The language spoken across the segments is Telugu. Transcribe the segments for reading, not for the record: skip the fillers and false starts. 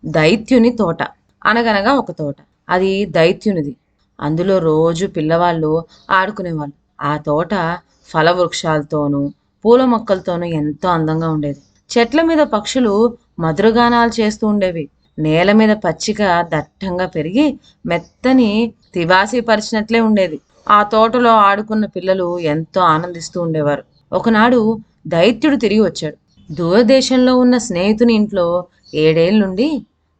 దైత్యుని తోట. అనగనగా ఒక తోట. అది దైత్యునిది. అందులో రోజు పిల్లవాళ్ళు ఆడుకునేవాళ్ళు. ఆ తోట ఫలవృక్షాలతోనూ, పూల మొక్కలతోనూ ఎంతో అందంగా ఉండేది. చెట్ల మీద పక్షులు మధురగానాలు చేస్తూ ఉండేవి. నేల మీద పచ్చిక దట్టంగా పెరిగి మెత్తని తివాసీ పరిచినట్లే ఉండేది. ఆ తోటలో ఆడుకున్న పిల్లలు ఎంతో ఆనందిస్తూ ఉండేవారు. ఒకనాడు దైత్యుడు తిరిగి వచ్చాడు. దూరదేశంలో ఉన్న స్నేహితుని ఇంట్లో 7 ఏళ్లుండి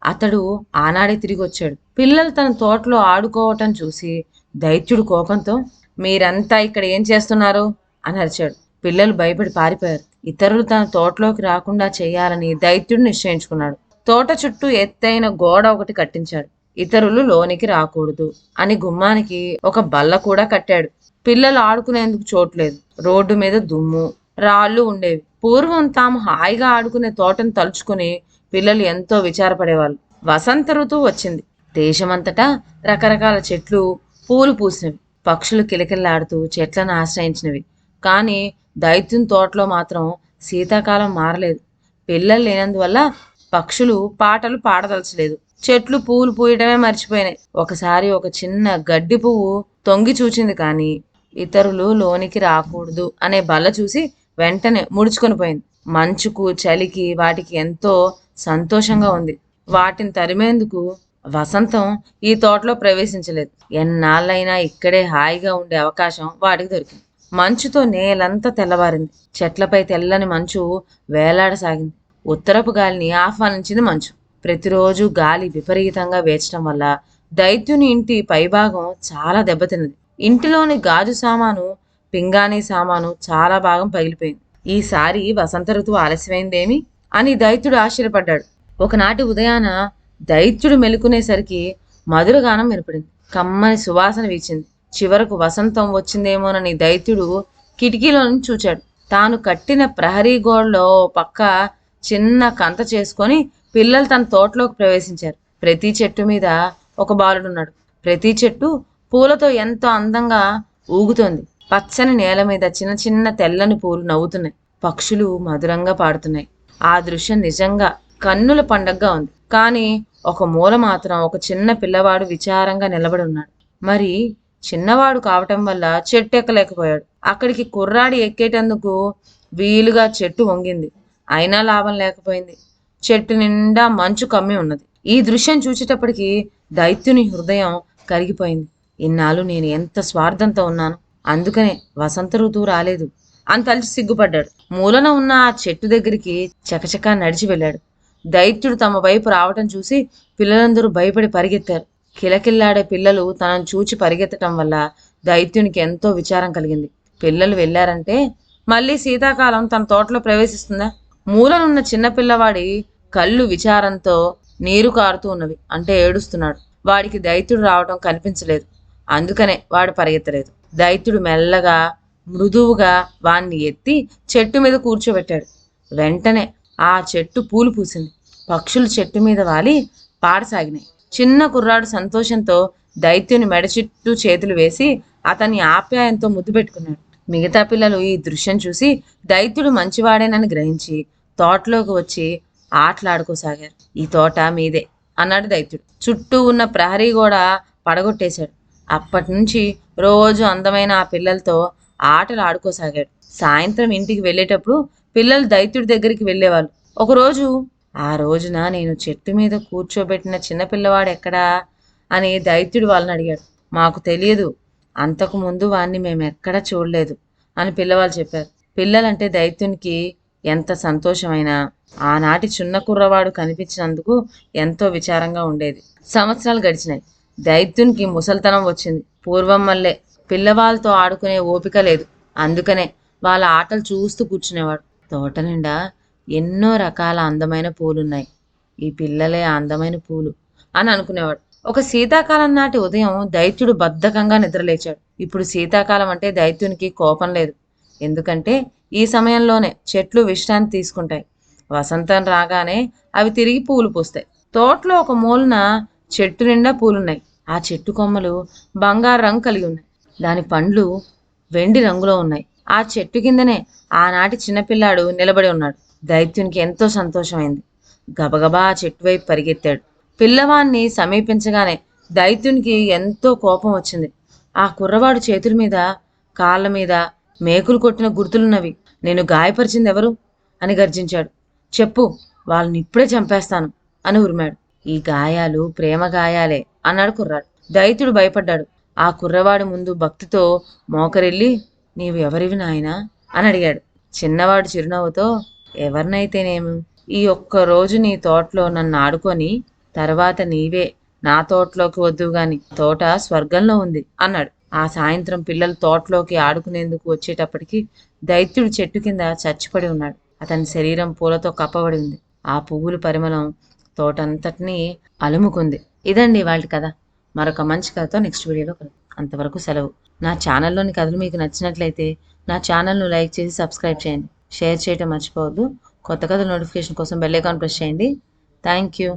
అతడు ఆనాడే తిరిగి వచ్చాడు. పిల్లలు తన తోటలో ఆడుకోవటం చూసి దైత్యుడు కోపంతో, మీరంతా ఇక్కడ ఏం చేస్తున్నారు అని అరిచాడు. పిల్లలు భయపడి పారిపోయారు. ఇతరులు తన తోటలోకి రాకుండా చేయాలని దైత్యుడు నిశ్చయించుకున్నాడు. తోట చుట్టూ ఎత్తైన గోడ ఒకటి కట్టించాడు. ఇతరులు లోనికి రాకూడదు అని గుమ్మానికి ఒక బల్ల కూడా కట్టాడు. పిల్లలు ఆడుకునేందుకు చోట్లేదు. రోడ్డు మీద దుమ్ము, రాళ్ళు ఉండేవి. పూర్వం తాము హాయిగా ఆడుకునే తోటను తలుచుకుని పిల్లలు ఎంతో విచారపడేవాళ్ళు. వసంత ఋతువు వచ్చింది. దేశమంతటా రకరకాల చెట్లు పూలు పూసినవి. పక్షులు కిలకిల్లాడుతూ చెట్లను ఆశ్రయించినవి. కానీ దైత్యుని తోటలో మాత్రం శీతాకాలం మారలేదు. పిల్లలు లేనందువల్ల పక్షులు పాటలు పాడదలచలేదు. చెట్లు పూలు పూయటమే మర్చిపోయినాయి. ఒకసారి ఒక చిన్న గడ్డి పువ్వు తొంగి చూచింది, కానీ ఇతరులు లోనికి రాకూడదు అనే బల్ల చూసి వెంటనే ముడుచుకొని పోయింది. మంచుకు, చలికి వాటికి ఎంతో సంతోషంగా ఉంది. వాటిని తరిమేందుకు వసంతం ఈ తోటలో ప్రవేశించలేదు. ఎన్నాళ్ళైనా ఇక్కడే హాయిగా ఉండే అవకాశం వాటికి దొరికింది. మంచుతో నేలంతా తెల్లవారింది. చెట్లపై తెల్లని మంచు వేలాడసాగింది. ఉత్తరపు గాలిని ఆహ్వానించింది మంచు. ప్రతిరోజు గాలి విపరీతంగా వేచడం వల్ల దైత్యుని ఇంటి పైభాగం చాలా దెబ్బతిన్నది. ఇంటిలోని గాజు సామాను, పింగాణీ సామాను చాలా భాగం పగిలిపోయింది. ఈసారి వసంత ఋతువు ఆలస్యమైందేమి అని దైత్యుడు ఆశ్చర్యపడ్డాడు. ఒకనాటి ఉదయాన దైత్యుడు మెలుకునేసరికి మధురగానం వినపడింది. కమ్మని సువాసన వీచింది. చివరకు వసంతం వచ్చిందేమోనని దైత్యుడు కిటికీలో నుంచి చూచాడు. తాను కట్టిన ప్రహరీ గోడలో పక్క చిన్న కంత చేసుకొని పిల్లలు తన తోటలోకి ప్రవేశించారు. ప్రతి చెట్టు మీద ఒక బాలుడున్నాడు. ప్రతి చెట్టు పూలతో ఎంతో అందంగా ఊగుతోంది. పచ్చని నేల మీద చిన్న చిన్న తెల్లని పూలు నవ్వుతున్నాయి. పక్షులు మధురంగా పాడుతున్నాయి. ఆ దృశ్యం నిజంగా కన్నుల పండగగా ఉంది. కానీ ఒక మూల మాత్రం ఒక చిన్న పిల్లవాడు విచారంగా నిలబడి ఉన్నాడు. మరి చిన్నవాడు కావటం వల్ల చెట్టు ఎక్కలేకపోయాడు. అక్కడికి కుర్రాడి ఎక్కేటందుకు వీలుగా చెట్టు వంగింది. అయినా లాభం లేకపోయింది. చెట్టు నిండా మంచు కమ్మి ఉన్నది. ఈ దృశ్యం చూసేటప్పటికి దైత్యుని హృదయం కరిగిపోయింది. ఇన్నాళ్ళు నేను ఎంత స్వార్థంతో ఉన్నాను, అందుకనే వసంత ఋతువు రాలేదు అని తలిచి సిగ్గుపడ్డాడు. మూలన ఉన్న ఆ చెట్టు దగ్గరికి చకచకా నడిచి వెళ్ళాడు. దైత్యుడు తమ వైపు రావటం చూసి పిల్లలందరూ భయపడి పరిగెత్తారు. కిలకిల్లాడే పిల్లలు తనను చూచి పరిగెత్తటం వల్ల దైత్యునికి ఎంతో విచారం కలిగింది. పిల్లలు వెళ్ళారంటే మళ్ళీ శీతాకాలం తన తోటలో ప్రవేశిస్తుందా? మూలనున్న చిన్న పిల్లవాడి కళ్ళు విచారంతో నీరు కారుతూ ఉన్నవి. అంటే ఏడుస్తున్నాడు. వాడికి దైత్యుడు రావటం కనిపించలేదు. అందుకనే వాడు పరిగెత్తలేదు. దైత్యుడు మెల్లగా మృదువుగా వాణ్ణి ఎత్తి చెట్టు మీద కూర్చోబెట్టాడు. వెంటనే ఆ చెట్టు పూలు పూసింది. పక్షులు చెట్టు మీద వాలి పాడసాగినాయి. చిన్న కుర్రాడు సంతోషంతో దైత్యుని మెడ చుట్టూ చేతులు వేసి అతన్ని ఆప్యాయంతో ముద్దు పెట్టుకున్నాడు. మిగతా పిల్లలు ఈ దృశ్యం చూసి దైత్యుడు మంచివాడేనని గ్రహించి తోటలోకి వచ్చి ఆటలాడుకోసాగారు. ఈ తోట మీదే అన్నాడు దైత్యుడు. చుట్టూ ఉన్న ప్రహరీ గోడ పడగొట్టేశాడు. అప్పటి నుంచి రోజు అందమైన ఆ పిల్లలతో ఆటలు ఆడుకోసాగాడు. సాయంత్రం ఇంటికి వెళ్ళేటప్పుడు పిల్లలు దైత్యుడి దగ్గరికి వెళ్ళేవాళ్ళు. ఒకరోజు ఆ రోజున నేను చెట్టు మీద కూర్చోబెట్టిన చిన్నపిల్లవాడు ఎక్కడా అని దైత్యుడు వాళ్ళని అడిగాడు. మాకు తెలియదు, అంతకుముందు వాణ్ణి మేమెక్కడా చూడలేదు అని పిల్లవాళ్ళు చెప్పారు. పిల్లలంటే దైత్యునికి ఎంత సంతోషమైనా ఆనాటి చిన్న కుర్రవాడు కనిపించినందుకు ఎంతో విచారంగా ఉండేది. సంవత్సరాలు గడిచినాయి. దైత్యునికి ముసల్తనం వచ్చింది. పూర్వం వల్లే పిల్లవాళ్ళతో ఆడుకునే ఓపిక లేదు. అందుకనే వాళ్ళ ఆటలు చూస్తూ కూర్చునేవాడు. తోట నిండా ఎన్నో రకాల అందమైన పూలున్నాయి. ఈ పిల్లలే అందమైన పూలు అని అనుకునేవాడు. ఒక శీతాకాలం నాటి ఉదయం దైత్యుడు బద్ధకంగా నిద్రలేచాడు. ఇప్పుడు శీతాకాలం అంటే దైత్యునికి కోపం లేదు. ఎందుకంటే ఈ సమయంలోనే చెట్లు విశ్రాంతి తీసుకుంటాయి. వసంతం రాగానే అవి తిరిగి పూలు పూస్తాయి. తోటలో ఒక మూలన చెట్టు నిండా పూలున్నాయి. ఆ చెట్టు కొమ్మలు బంగారు రంగు కలిగి ఉన్నాయి. దాని పండ్లు వెండి రంగులో ఉన్నాయి. ఆ చెట్టు కిందనే ఆనాటి చిన్నపిల్లాడు నిలబడి ఉన్నాడు. దైత్యునికి ఎంతో సంతోషమైంది. గబగబా ఆ చెట్టు వైపు పరిగెత్తాడు. పిల్లవాణ్ణి సమీపించగానే దైత్యునికి ఎంతో కోపం వచ్చింది. ఆ కుర్రవాడు చేతుల మీద, కాళ్ళ మీద మేకులు కొట్టిన గుర్తులున్నవి. నేను గాయపరిచింది ఎవరు అని గర్జించాడు. చెప్పు, వాళ్ళని ఇప్పుడే చంపేస్తాను అని ఉరిమాడు. ఈ గాయాలు ప్రేమ గాయాలే అన్నాడు కుర్రాడు. దైత్యుడు భయపడ్డాడు. ఆ కుర్రవాడి ముందు భక్తితో మోకరిల్లి, నీవు ఎవరివి నాయనా అని అడిగాడు. చిన్నవాడు చిరునవ్వుతో, ఎవరినైతేనేమి, ఈ ఒక్క రోజు నీ తోటలో నన్ను ఆడుకొని తర్వాత నీవే నా తోటలోకి వద్దువు గాని, తోట స్వర్గంలో ఉంది అన్నాడు. ఆ సాయంత్రం పిల్లలు తోటలోకి ఆడుకునేందుకు వచ్చేటప్పటికి దైత్యుడు చెట్టు కింద చచ్చిపడి ఉన్నాడు. అతని శరీరం పూలతో కప్పబడి ఉంది. ఆ పువ్వుల పరిమళం తోటంతటినీ అలుముకుంది. ఇదండి వాళ్ళ కథ. మరొక మంచి కథతో నెక్స్ట్ వీడియోలో కలుద్దాం. అంతవరకు సెలవు. నా ఛానల్లోని కథలు మీకు నచ్చినట్లయితే నా ఛానల్ను లైక్ చేసి సబ్స్క్రైబ్ చేయండి. షేర్ చేయటం మర్చిపోవద్దు. కొత్త కథల నోటిఫికేషన్ కోసం బెల్ ఐకాన్ ప్రెస్ చేయండి. Thank you.